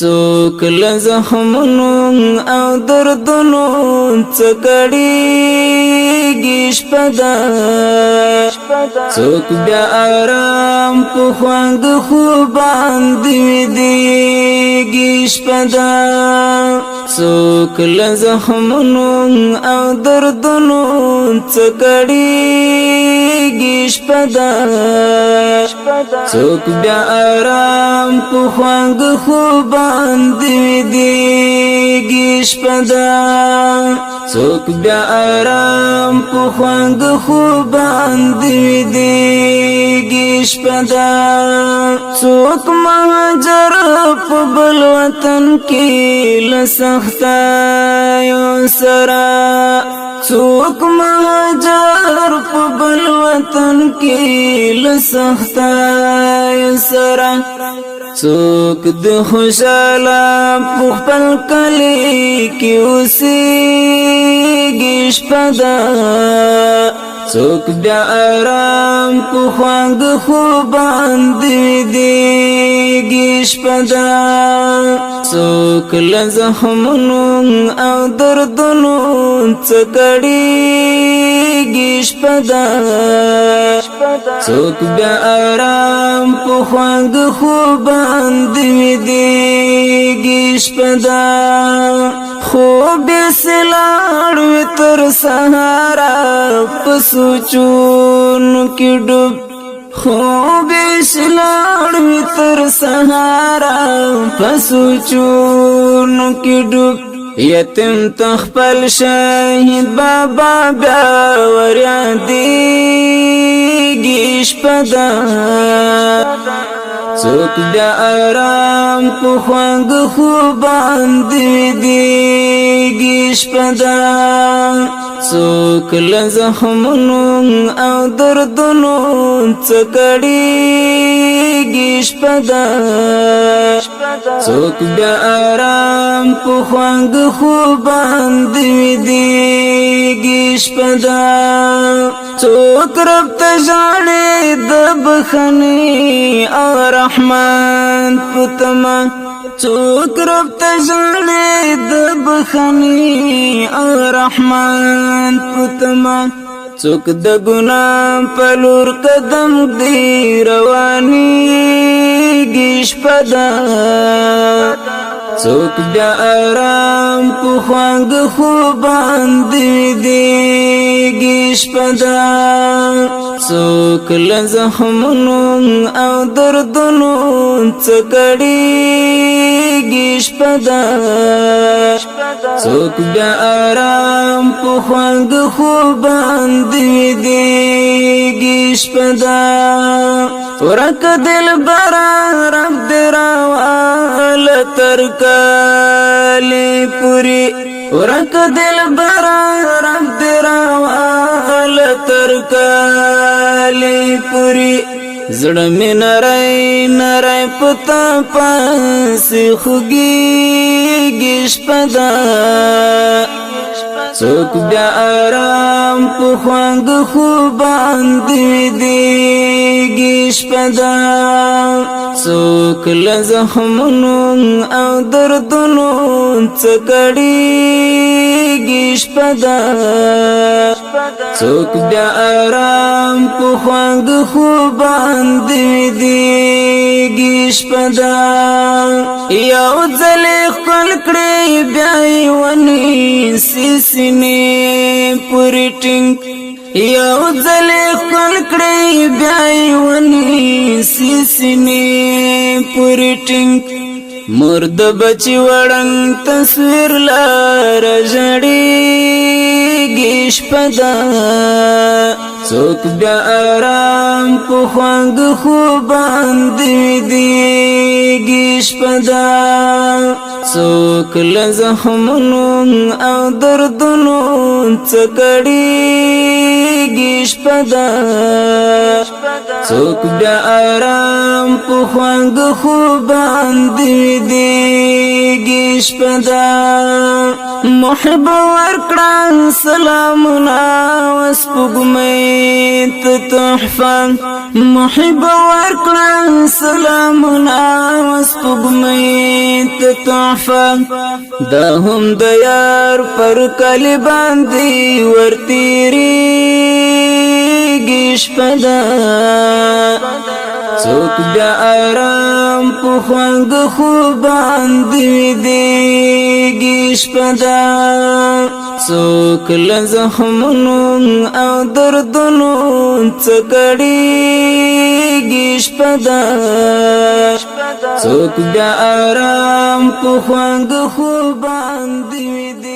څوک له زخمونو او دردونو څکړېږي شپه ده څوک بیا آرام په خوند خوب باندې ویدېږي شپه ده څوک له زخمونو او دردونو څکړېږي شپه ده څوک بیا آرام په خوند خوب باندې ویدېږي شپه ده څوک بیا آرام په خوند خوب باندې ویدېږي شپه ده څوک مهاجر په بل وطن کې له سختیو سره څوک مهاجر په بل وطن کې له سختیو سره څوک د خوشاله په خپل کلی کې اوسېږي شپه ده څوک بیا آرام په خوند خوب باندې ویدېږي شپه ده څوک له زخمونو او دردونو څکړېږي شپه ده څوک بیا آرام په خوند خوب باندې ویدېږي شپه ده خوب یې سلاړ وي تر سهاره په سوچونو کې ډوب خوب یې سلاړ وي تر سهاره په سوچونو کې ډوب یتیم تخپل شهید بابا بیا وریادېږي شپه ده څوک بیا آرام په خوند خوب باندې ویدېږي شپه ده څوک له زخمونو او دردونو څکړېږي شپه ده څوک بیا آرام په خوند خوب باندې ویدېږي شپه ده څوک رب ته ژاړي د بخښنې او رحمت په تمه څوک رب ته ژاړي د بخښنې او رحمت په تمه څوک د ګناه په لور قدم دی روانېږي شپه ده څوک بیا آرام په خوند خوب باندې ویدېږي شپه ده څوک له زخمونو او دردونو څکړېږي شپه ده څوک بیا آرام په خوند خوب باندې ویدېږي شپه ده ورک دلبره رب دې راواله تر کلي پورې ورک دلبره رب دې راواله تر کلي پورې زړه مې نری نری پتا پاسې خوږېږي شپه ده څوک بیا آرام په خوند خوب باندې ویدېږي شپه ده څوک له زخمونو او دردونو څکړېږي شپه ده څوک بیا آرام په خوند خوب باندې ویدېږي شپه ده یو ځل ښکل کړې بیا یې ونیسي سینې پورې ټینګ یو ځل ښکل کړې بیا یې ونیسي سینې پورې ټینګ مور د بچي وړنګ تصویر لاره ژړېږي شپه ده څوک بیا آرام په خوند خوب باندې ویدېږي شپه ده څوک له زخمونو او دردونو څکړېږي شپه ده څوک بیا آرام په خوند خوب باندې ویدېږي شپدا محب ورکړه سلامنا وسپګمې ته تحفه محب ورکړه سلامنا وسپګمې ته تحفه دا هم د یار پر کلی باندې ورتیریږي شپدا څوک بیا آرام په خوند خوب باندې ویدېږي شپدا څوک له زخمونو او دردونو څکړېږي شپدا څوک بیا آرام په خوند خوب باندې ویدېږي